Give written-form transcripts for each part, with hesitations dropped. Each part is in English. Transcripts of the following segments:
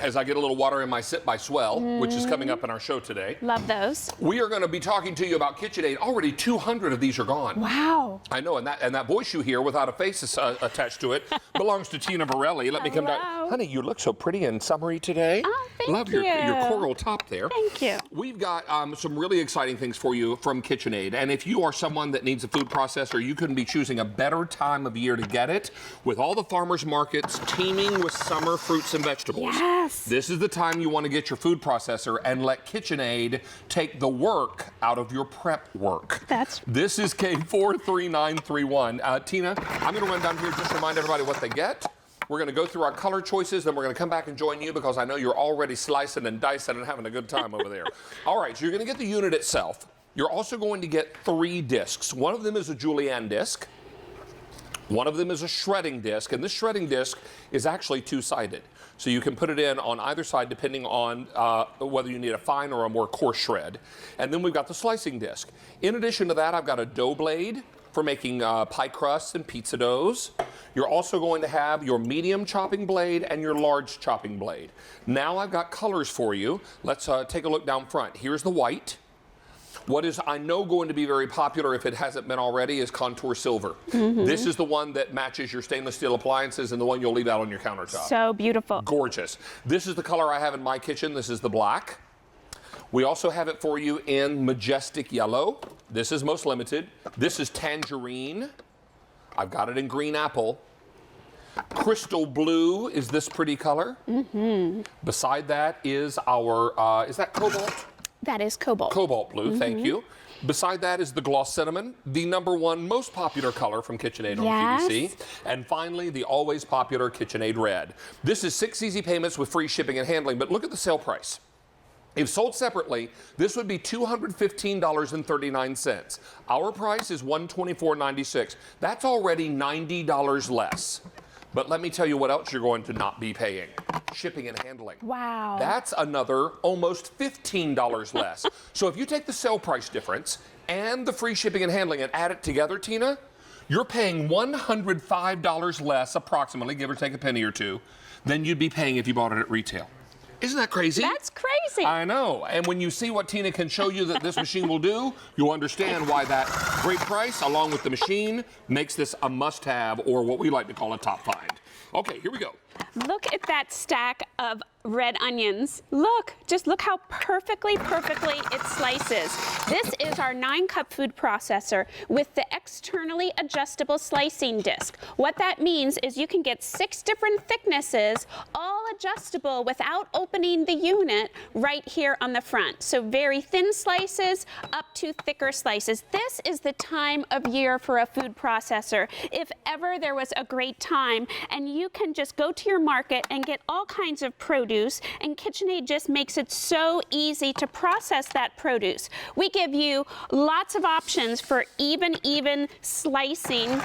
as I get a little water in my Sip by Swell, which is coming up in our show today. Love those. We are going to be talking to you about KitchenAid. Already 200 of these are gone. Wow. I know, and that voice you hear without a face attached to it belongs to Tina Borelli. Let me come back. Honey, you look so pretty and summery today. Oh, thank Love you. your coral top there. Thank you. We've got some really exciting things for you from KitchenAid. And if you are someone that needs a food processor, you couldn't be choosing a better time of year to get it. With all the farmers markets teeming with summer fruits and vegetables. Yes. This is the time you want to get your food processor and let KitchenAid take the work out of your prep work. This is K43931. Tina, I'm going to run down here just to remind everybody what they get. We're going to go through our color choices, then we're going to come back and join you because I know you're already slicing and dicing and having a good time over there. All right, so you're going to get the unit itself. You're also going to get 3 discs. One of them is a Julienne disc. One of them is a shredding disc, and this shredding disc is actually 2-sided. So you can put it in on either side depending on whether you need a fine or a more coarse shred. And then we've got the slicing disc. In addition to that, I've got a dough blade for making pie crusts and pizza doughs. You're also going to have your medium chopping blade and your large chopping blade. Now I've got colors for you. Let's take a look down front. Here's the white. What is, I know, going to be very popular if it hasn't been already is contour silver. This is the one that matches your stainless steel appliances and the one you'll leave out on your countertop. So beautiful. Gorgeous. This is the color I have in my kitchen. This is the black. We also have it for you in majestic yellow. This is most limited. This is tangerine. I've got it in green apple. Crystal blue is this pretty color. Beside that is our, is that cobalt? That is cobalt. Cobalt blue, thank you. Beside that is the gloss cinnamon, the #1 most popular color from KitchenAid on QVC. And finally, the always popular KitchenAid red. This is 6 easy payments with free shipping and handling, but look at the sale price. If sold separately, this would be $215.39. Our price is $124.96. That's already $90 less. But let me tell you what else you're going to not be paying. Shipping and handling. Wow. That's another almost $15 less. So if you take the sale price difference and the free shipping and handling and add it together, Tina, you're paying $105 less, approximately, give or take a penny or two, than you'd be paying if you bought it at retail. Isn't that crazy? That's crazy. I know. And when you see what Tina can show you that this machine will do, you'll understand why that great price, along with the machine, makes this a must-have, or what we like to call a top find. Okay, here we go. Look at that stack of red onions. Look, just look how perfectly it slices. This is our 9-cup food processor with the externally adjustable slicing disc. What that means is you can get 6 different thicknesses, all adjustable without opening the unit right here on the front. So very thin slices up to thicker slices. This is the time of year for a food processor. If ever there was a great time, and you can just go to your market and get all kinds of produce, and KitchenAid just makes it so easy to process that produce. We give you lots of options for even slicing.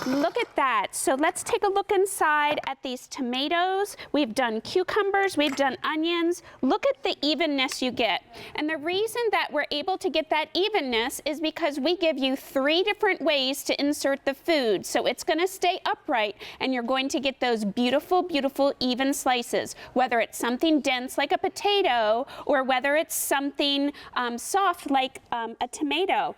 Look at that. So let's take a look inside at these tomatoes. We've done cucumbers, we've done onions. Look at the evenness you get. And the reason that we're able to get that evenness is because we give you 3 different ways to insert the food. So it's going to stay upright and you're going to get those beautiful even slices, whether it's something dense like a potato or whether it's something soft like a tomato.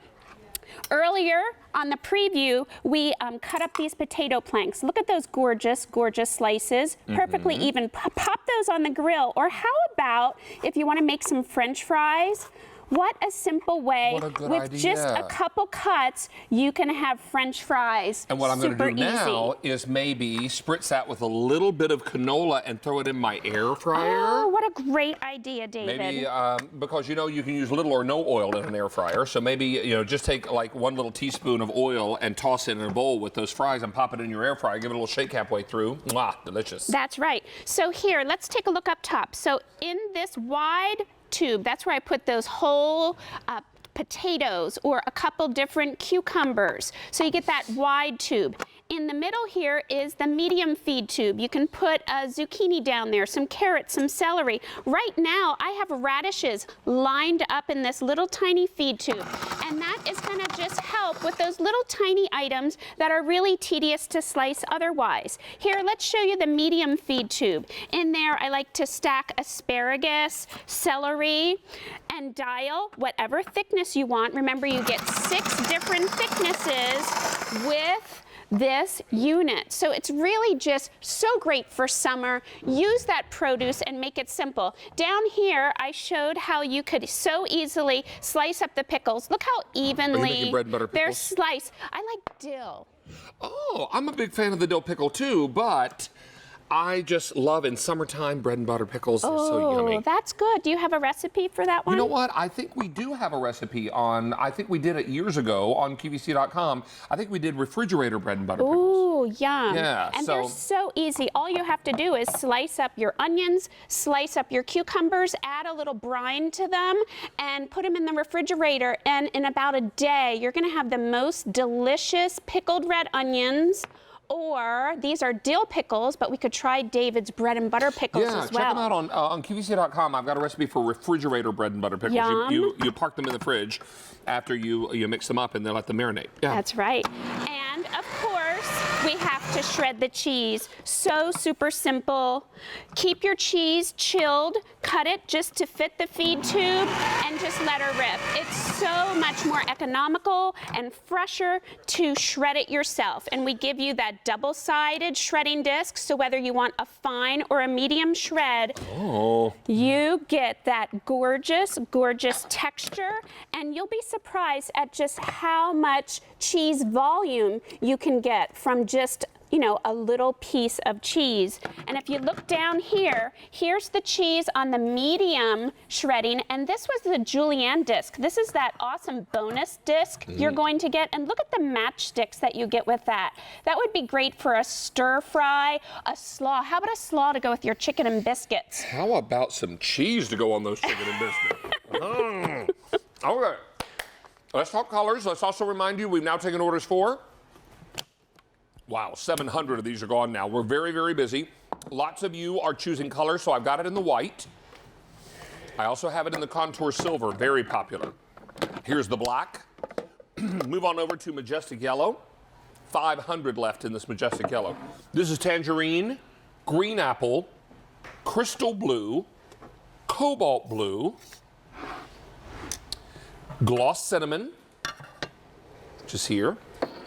Earlier on the preview, we cut up these potato planks. Look at those gorgeous slices, perfectly even. Pop those on the grill. Or how about if you want to make some French fries? What a simple way, with just a couple cuts, you can have French fries. And what I'm going to do now is maybe spritz that with a little bit of canola and throw it in my air fryer. Oh, what a great idea, David. Maybe, because you know you can use little or no oil in an air fryer, so maybe, you know, just take like 1 little teaspoon of oil and toss it in a bowl with those fries and pop it in your air fryer, give it a little shake halfway through. Mwah, delicious. That's right. So here, let's take a look up top. So in this wide tube, that's where I put those whole potatoes or a couple different cucumbers. So you get that wide tube. In the middle here is the medium feed tube. You can put a zucchini down there, some carrots, some celery. Right now, I have radishes lined up in this little tiny feed tube. And that is gonna just help with those little tiny items that are really tedious to slice otherwise. Here, let's show you the medium feed tube. In there, I like to stack asparagus, celery, and dial whatever thickness you want. Remember, you get 6 different thicknesses with this unit. So it's really just so great for summer. Use that produce and make it simple. Down here, I showed how you could so easily slice up the pickles. Look how evenly Are you making bread and butter they're pickles? sliced. I like dill. Oh, I'm a big fan of the dill pickle too, but I just love in summertime bread and butter pickles. They're so yummy. Oh, that's good. Do you have a recipe for that one? You know what? I think we do have a recipe on, I think we did it years ago on QVC.com. I think we did refrigerator bread and butter pickles. Ooh, yum. Yeah, and they're so easy. All you have to do is slice up your onions, slice up your cucumbers, add a little brine to them, and put them in the refrigerator. And in about a day, you're going to have the most delicious pickled red onions. Or these are dill pickles, but we could try David's bread and butter pickles as well. Yeah, check them out on QVC.com. I've got a recipe for refrigerator bread and butter pickles. Yum. You park them in the fridge after you mix them up and then let them marinate. Yeah. That's right. And of course, we have to shred the cheese. So super simple. Keep your cheese chilled. Cut it just to fit the feed tube and just let her rip. It's so much more economical and fresher to shred it yourself. And we give you that double-sided shredding disc, so whether you want a fine or a medium shred, you get that gorgeous, gorgeous texture, and you'll be surprised at just how much cheese volume you can get from just a little piece of cheese. And if you look down here, here's the cheese on the medium shredding, and this was the Julienne disc. This is that awesome bonus disc you're going to get, and look at the matchsticks that you get with that. That would be great for a stir fry, a slaw. How about a slaw to go with your chicken and biscuits? How about some cheese to go on those chicken and biscuits? Okay. Let's talk colors. Let's also remind you, we've now taken orders for, wow, 700 of these are gone now. We're very, very busy. Lots of you are choosing colors, so I've got it in the white. I also have it in the contour silver, very popular. Here's the black. Move on over to majestic yellow. 500 left in this majestic yellow. This is tangerine, green apple, crystal blue, cobalt blue, gloss cinnamon, which is here.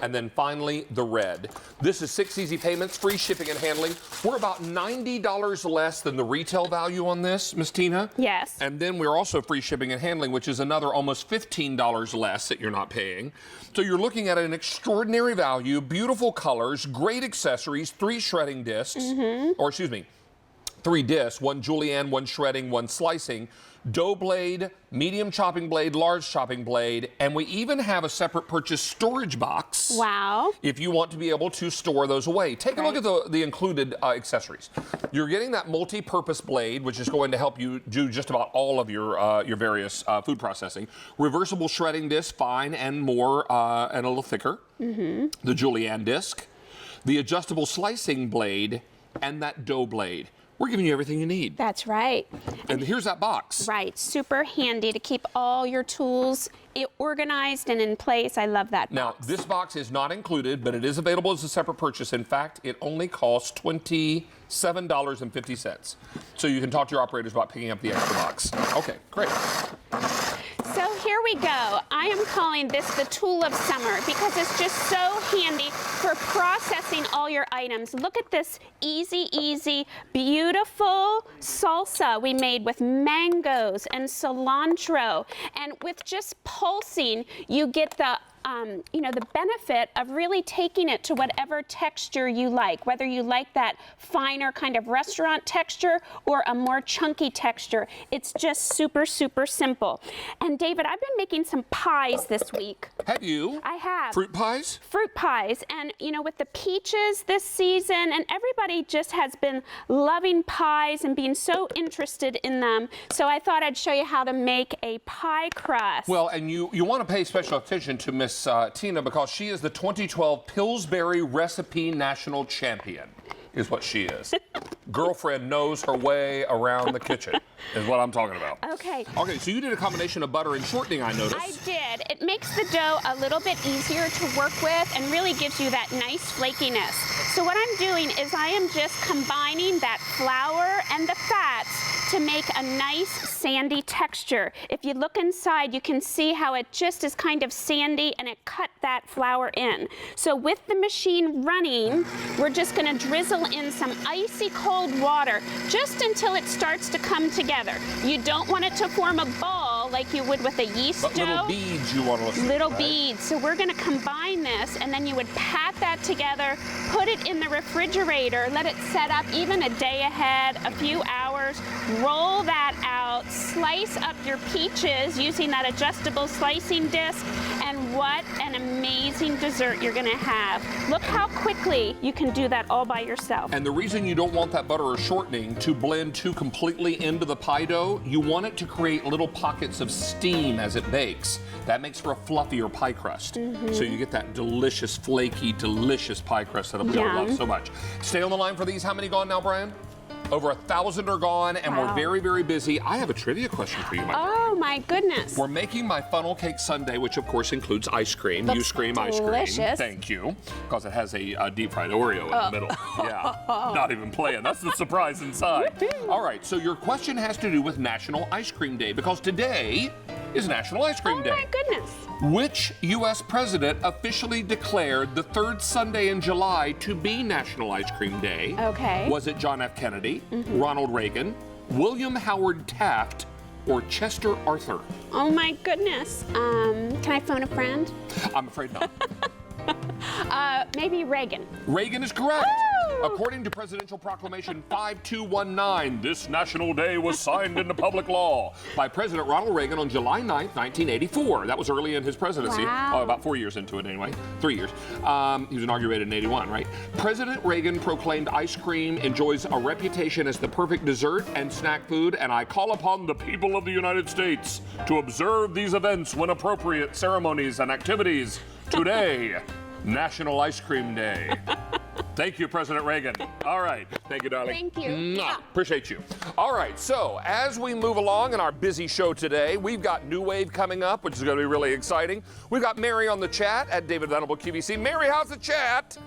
And then finally, the red. This is 6 easy payments, free shipping and handling. We're about $90 less than the retail value on this, Miss Tina. Yes. And then we're also free shipping and handling, which is another almost $15 less that you're not paying. So you're looking at an extraordinary value, beautiful colors, great accessories, 3 shredding discs, or excuse me, 3 discs, 1 julienne, 1 shredding, 1 slicing, dough blade, medium chopping blade, large chopping blade, and we even have a separate purchase storage box. Wow. If you want to be able to store those away. Take a look at the included accessories. You're getting that multi-purpose blade, which is going to help you do just about all of your various food processing. Reversible shredding disc, fine and more, and a little thicker. The Julienne disc, the adjustable slicing blade, and that dough blade. We're giving you everything you need. That's right. And here's that box. Right, super handy to keep all your tools organized and in place. I love that box. Now, this box is not included, but it is available as a separate purchase. In fact, it only costs $27.50. So you can talk to your operators about picking up the extra box. Okay, great. So here we go. I am calling this the tool of summer because it's just so handy for processing all your items. Look at this easy, easy, beautiful salsa we made with mangoes and cilantro. And with just pulsing, you get the the benefit of really taking it to whatever texture you like, whether you like that finer kind of restaurant texture or a more chunky texture. It's just super, super simple. And David, I've been making some pies this week. Have you? I have. Fruit pies? Fruit pies. And, with the peaches this season, and everybody just has been loving pies and being so interested in them. So I thought I'd show you how to make a pie crust. Well, and you want to pay special attention to Miss Miss Tina because she is the 2012 Pillsbury Recipe National Champion, is what she is. Girlfriend knows her way around the kitchen, is what I'm talking about. Okay. Okay, so you did a combination of butter and shortening, I noticed. I did. It makes the dough a little bit easier to work with and really gives you that nice flakiness. So what I'm doing is I am just combining that flour and the fats to make a nice sandy texture. If you look inside, you can see how it just is kind of sandy and it cut that flour in. So with the machine running, we're just gonna drizzle in some icy cold water just until it starts to come together. You don't want it to form a ball like you would with a yeast But dough. little beads you want to Little beads. So we're gonna combine this and then you would pat that together, put it in the refrigerator, let it set up even a day ahead, a few hours, roll that out, slice up your peaches using that adjustable slicing disc, and what an amazing dessert you're gonna have. Look how quickly you can do that all by yourself. And the reason you don't want that butter or shortening to blend too completely into the pie dough, you want it to create little pockets of steam as it bakes. That makes for a fluffier pie crust. So you get that delicious, flaky, delicious pie crust that we all love so much. Stay on the line for these. How many gone now, Brian? Over 1,000 are gone, and we're very, very busy. I have a trivia question for you, my friend. Oh my goodness. We're making my funnel cake sundae, which of course includes ice cream. You scream ice cream. delicious. Thank you. Because it has a deep fried Oreo in the middle. Yeah. Not even playing. That's the surprise inside. All right, so your question has to do with National Ice Cream Day because today is National Ice Cream Day. Oh my goodness. Which U.S. president officially declared the third Sunday in July to be National Ice Cream Day? Okay. Was it John F. Kennedy, Ronald Reagan, William Howard Taft, or Chester Arthur? Oh my goodness. Can I phone a friend? I'm afraid not. Maybe Reagan. Reagan is correct. Woo! According to Presidential Proclamation 5219, this national day was signed into public law by President Ronald Reagan on July 9th, 1984. That was early in his presidency. Wow. Oh, about 4 years into it anyway. 3 years. He was inaugurated in 81, right? President Reagan proclaimed ice cream enjoys a reputation as the perfect dessert and snack food, and I call upon the people of the United States to observe these events when appropriate ceremonies and activities. Today, National Ice Cream Day. Thank you, President Reagan. All right. Thank you, darling. Thank you. Mwah. Appreciate you. All right. So as we move along in our busy show today, we've got New Wave coming up, which is going to be really exciting. We've got Mary on the chat at David Venable QVC. Mary, how's the chat?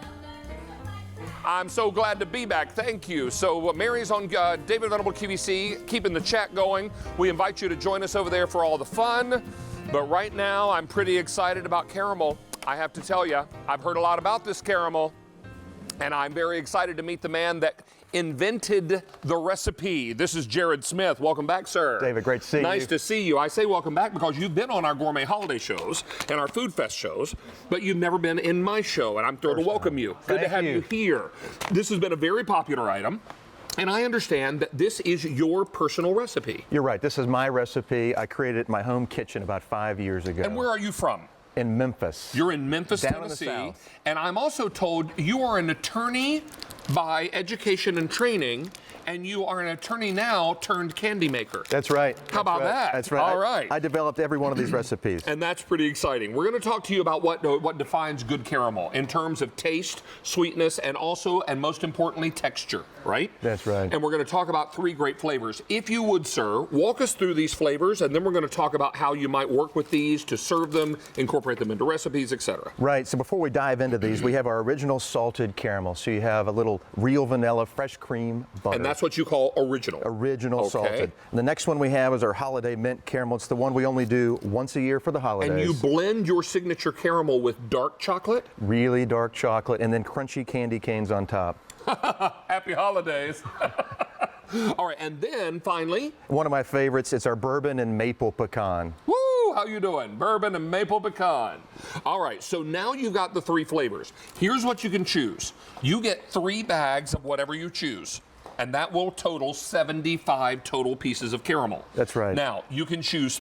I'm so glad to be back. Thank you. So Mary's on David Venable QVC, keeping the chat going. We invite you to join us over there for all the fun. But right now, I'm pretty excited about caramel. I have to tell you, I've heard a lot about this caramel, and I'm very excited to meet the man that invented the recipe. This is Jared Smith. Welcome back, sir. David, great to see you. Nice to see you. I say welcome back because you've been on our gourmet holiday shows and our food fest shows, but you've never been in my show, and I'm thrilled to welcome you. Good to have you here. This has been a very popular item. And I understand that this is your personal recipe. You're right. This is my recipe. I created it in my home kitchen about 5 years ago. And where are you from? In Memphis. You're in Memphis, Down in the Tennessee. South. And I'm also told you are an attorney by education and training, and you are an attorney now turned candy maker. That's right. How about that? That's right. All right. I developed every one of these recipes. And that's pretty exciting. We're going to talk to you about what defines good caramel in terms of taste, sweetness, and also, and most importantly, texture, right? That's right. And we're going to talk about 3 great flavors. If you would, sir, walk us through these flavors, and then we're going to talk about how you might work with these to serve them, incorporate them into recipes, etc. Right. So before we dive into these, we have our original salted caramel. So you have a little real vanilla, fresh cream, butter. And that's what you call original. Original salted. And the next one we have is our holiday mint caramel. It's the one we only do once a year for the holidays. And you blend your signature caramel with dark chocolate? Really dark chocolate, and then crunchy candy canes on top. Happy holidays. All right, and then finally, One of my favorites, it's our bourbon and maple pecan. woo, how you doing? Bourbon and maple pecan. All right, so now you've got the 3 flavors. Here's what you can choose. You get 3 bags of whatever you choose, and that will total 75 total pieces of caramel. That's right. Now, you can choose